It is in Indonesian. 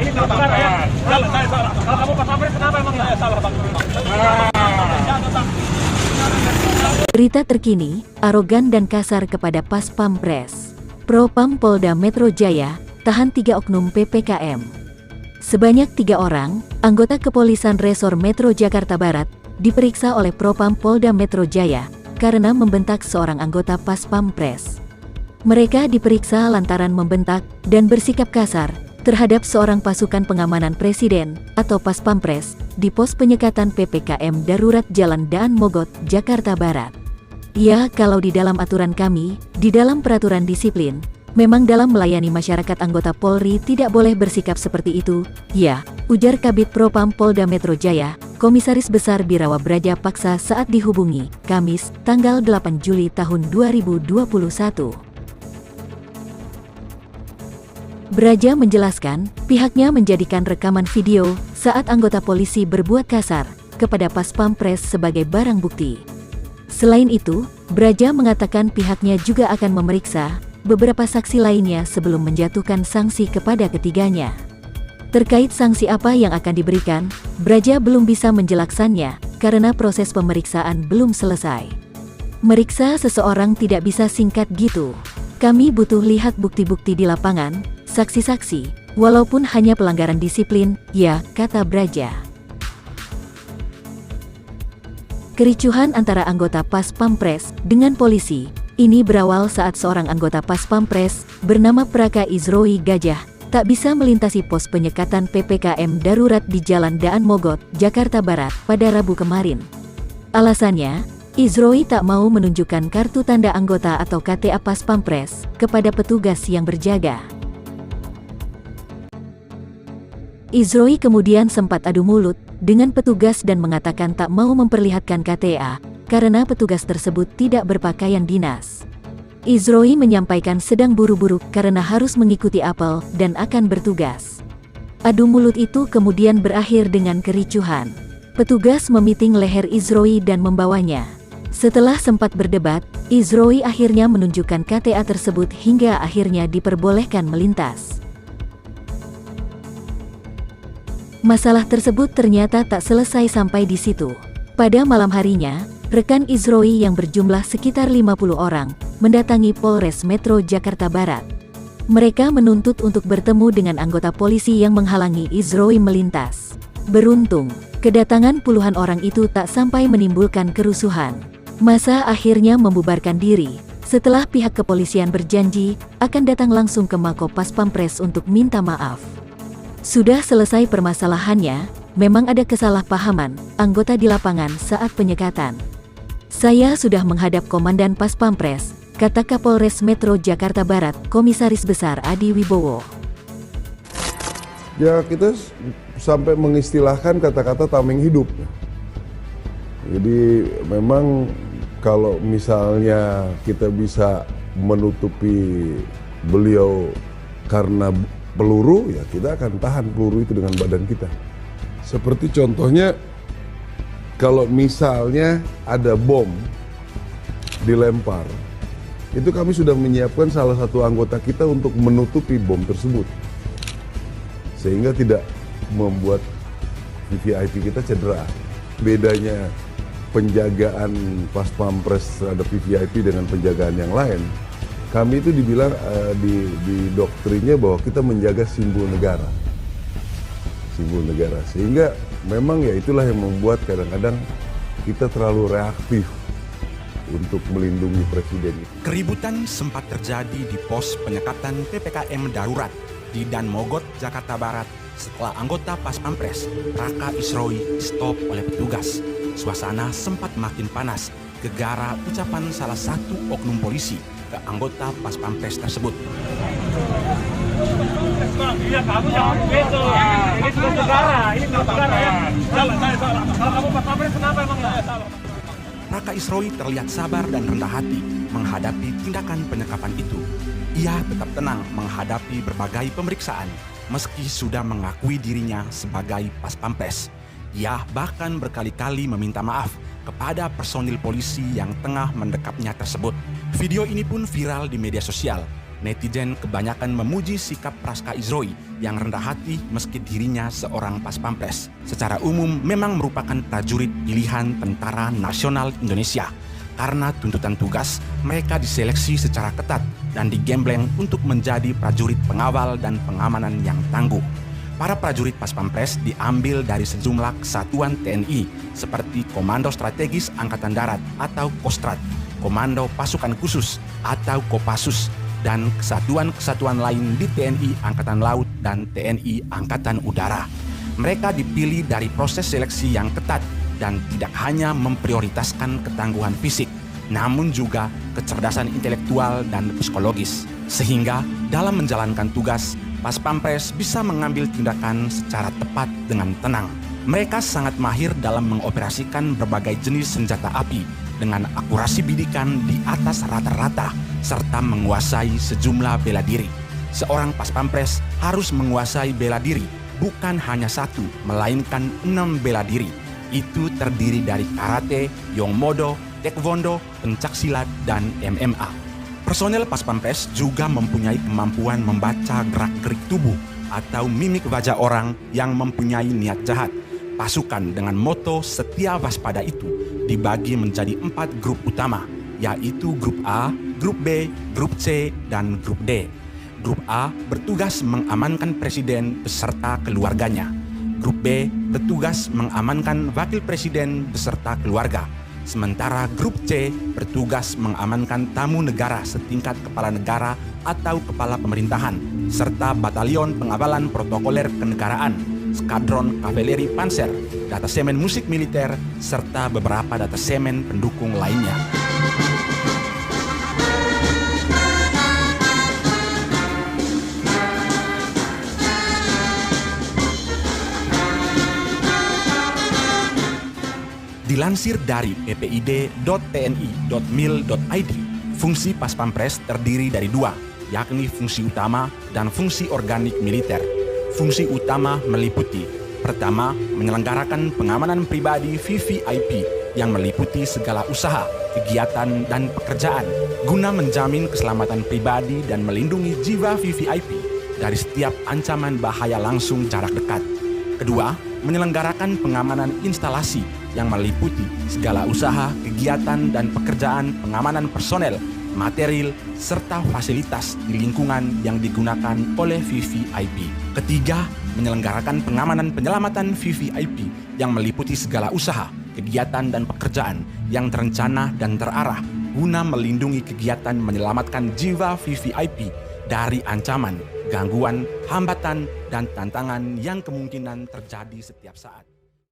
ini pelanggaran ya. Kalau kamu pas pampres kenapa emang ya? Salah Bang. Berita terkini, arogan dan kasar kepada Pas Pampres. Propam Polda Metro Jaya, tahan 3 oknum PPKM. Sebanyak 3 orang, anggota Kepolisian Resor Metro Jakarta Barat, diperiksa oleh Propam Polda Metro Jaya, karena membentak seorang anggota Pas Pampres. Mereka diperiksa lantaran membentak dan bersikap kasar terhadap seorang pasukan pengamanan Presiden, atau Pas Pampres, di pos penyekatan PPKM Darurat Jalan Daan Mogot, Jakarta Barat. Ya, kalau di dalam aturan kami, di dalam peraturan disiplin, memang dalam melayani masyarakat anggota Polri tidak boleh bersikap seperti itu, ya, ujar Kabid Propam Polda Metro Jaya, Komisaris Besar Birawa Braja Paksa saat dihubungi, Kamis, tanggal 8 Juli tahun 2021. Braja menjelaskan, pihaknya menjadikan rekaman video saat anggota polisi berbuat kasar kepada Pas Pampres sebagai barang bukti. Selain itu, Braja mengatakan pihaknya juga akan memeriksa beberapa saksi lainnya sebelum menjatuhkan sanksi kepada ketiganya. Terkait sanksi apa yang akan diberikan, Braja belum bisa menjelaskannya karena proses pemeriksaan belum selesai. Meriksa seseorang tidak bisa singkat gitu. Kami butuh lihat bukti-bukti di lapangan, saksi-saksi, walaupun hanya pelanggaran disiplin, ya, kata Braja. Kericuhan antara anggota Pas Pampres dengan polisi ini berawal saat seorang anggota Pas Pampres bernama Praka Izroi Gajah tak bisa melintasi pos penyekatan PPKM darurat di Jalan Daan Mogot, Jakarta Barat pada Rabu kemarin. Alasannya, Izroi tak mau menunjukkan kartu tanda anggota atau KTA Pas Pampres kepada petugas yang berjaga. Izroi kemudian sempat adu mulut dengan petugas dan mengatakan tak mau memperlihatkan KTA karena petugas tersebut tidak berpakaian dinas. Izroi menyampaikan sedang buru-buru karena harus mengikuti apel dan akan bertugas. Adu mulut itu kemudian berakhir dengan kericuhan. Petugas memiting leher Izroi dan membawanya. Setelah sempat berdebat, Izroi akhirnya menunjukkan KTA tersebut hingga akhirnya diperbolehkan melintas. Masalah tersebut ternyata tak selesai sampai di situ. Pada malam harinya, rekan Izroi yang berjumlah sekitar 50 orang mendatangi Polres Metro Jakarta Barat. Mereka menuntut untuk bertemu dengan anggota polisi yang menghalangi Izroi melintas. Beruntung, kedatangan puluhan orang itu tak sampai menimbulkan kerusuhan. Massa akhirnya membubarkan diri setelah pihak kepolisian berjanji akan datang langsung ke Mako Pas Pampres untuk minta maaf. Sudah selesai permasalahannya, memang ada kesalahpahaman anggota di lapangan saat penyekatan. Saya sudah menghadap Komandan Pas Pampres, kata Kapolres Metro Jakarta Barat, Komisaris Besar Adi Wibowo. Ya, kita sampai mengistilahkan kata-kata tameng hidup. Jadi memang kalau misalnya kita bisa menutupi beliau karena peluru, ya kita akan tahan peluru itu dengan badan kita. Seperti contohnya, kalau misalnya ada bom dilempar, itu kami sudah menyiapkan salah satu anggota kita untuk menutupi bom tersebut. Sehingga tidak membuat VVIP kita cedera. Bedanya penjagaan Pas Pampres terhadap VVIP dengan penjagaan yang lain, kami itu dibilang di doktrinnya bahwa kita menjaga simbol negara. Simbol negara. Sehingga memang ya itulah yang membuat kadang-kadang kita terlalu reaktif untuk melindungi presiden. Keributan sempat terjadi di pos penyekatan PPKM darurat di Daan Mogot, Jakarta Barat setelah anggota Pas Pampres, Praka Izroi, stop oleh petugas. Suasana sempat makin panas gegara ucapan salah satu oknum polisi ke anggota Pas Pampres tersebut. Iya, kamu jangan begitu. Ini tugas negara, ini tugas negara ya. Salah, saya salah. Kalau kamu Pas Pampres kenapa emang ya? Salah. Praka Izroi terlihat sabar dan rendah hati menghadapi tindakan penyekapan itu. Ia tetap tenang menghadapi berbagai pemeriksaan meski sudah mengakui dirinya sebagai Pas Pampres. Ia bahkan berkali-kali meminta maaf kepada personil polisi yang tengah mendekapnya tersebut. Video ini pun viral di media sosial. netizen kebanyakan memuji sikap Praska Isroi yang rendah hati meski dirinya seorang pas pampres. Secara umum memang merupakan prajurit pilihan Tentara Nasional Indonesia. Karena tuntutan tugas, mereka diseleksi secara ketat dan digembleng untuk menjadi prajurit pengawal dan pengamanan yang tangguh. Para prajurit pas pampres diambil dari sejumlah kesatuan TNI seperti Komando Strategis Angkatan Darat atau Kostrad, Komando Pasukan Khusus atau Kopassus, dan kesatuan-kesatuan lain di TNI Angkatan Laut dan TNI Angkatan Udara. Mereka dipilih dari proses seleksi yang ketat dan tidak hanya memprioritaskan ketangguhan fisik, namun juga kecerdasan intelektual dan psikologis. Sehingga dalam menjalankan tugas, Pas Pampres bisa mengambil tindakan secara tepat dengan tenang. Mereka sangat mahir dalam mengoperasikan berbagai jenis senjata api dengan akurasi bidikan di atas rata-rata serta menguasai sejumlah bela diri. Seorang Pas Pampres harus menguasai bela diri, bukan hanya satu, melainkan 6 bela diri. Itu terdiri dari karate, yongmodo, taekwondo, pencaksilat, dan MMA. Personel Pas Pampres juga mempunyai kemampuan membaca gerak-gerik tubuh atau mimik wajah orang yang mempunyai niat jahat. Pasukan dengan moto setia waspada itu dibagi menjadi 4 grup utama, yaitu Grup A, Grup B, Grup C, dan Grup D. Grup A bertugas mengamankan presiden beserta keluarganya. Grup B bertugas mengamankan wakil presiden beserta keluarga. Sementara Grup C bertugas mengamankan tamu negara setingkat kepala negara atau kepala pemerintahan, serta batalion pengawalan protokoler kenegaraan, skadron kavaleri panser, datasemen musik militer, serta beberapa datasemen pendukung lainnya. Dilansir dari ppid.tni.mil.id, fungsi Pas Pampres terdiri dari 2, yakni fungsi utama dan fungsi organik militer. Fungsi utama meliputi: pertama, menyelenggarakan pengamanan pribadi VVIP yang meliputi segala usaha, kegiatan, dan pekerjaan guna menjamin keselamatan pribadi dan melindungi jiwa VVIP dari setiap ancaman bahaya langsung jarak dekat. Kedua, menyelenggarakan pengamanan instalasi yang meliputi segala usaha, kegiatan, dan pekerjaan pengamanan personel, material, serta fasilitas di lingkungan yang digunakan oleh VVIP. Ketiga, menyelenggarakan pengamanan penyelamatan VVIP yang meliputi segala usaha, kegiatan, dan pekerjaan yang terencana dan terarah guna melindungi kegiatan menyelamatkan jiwa VVIP dari ancaman, gangguan, hambatan, dan tantangan yang kemungkinan terjadi setiap saat.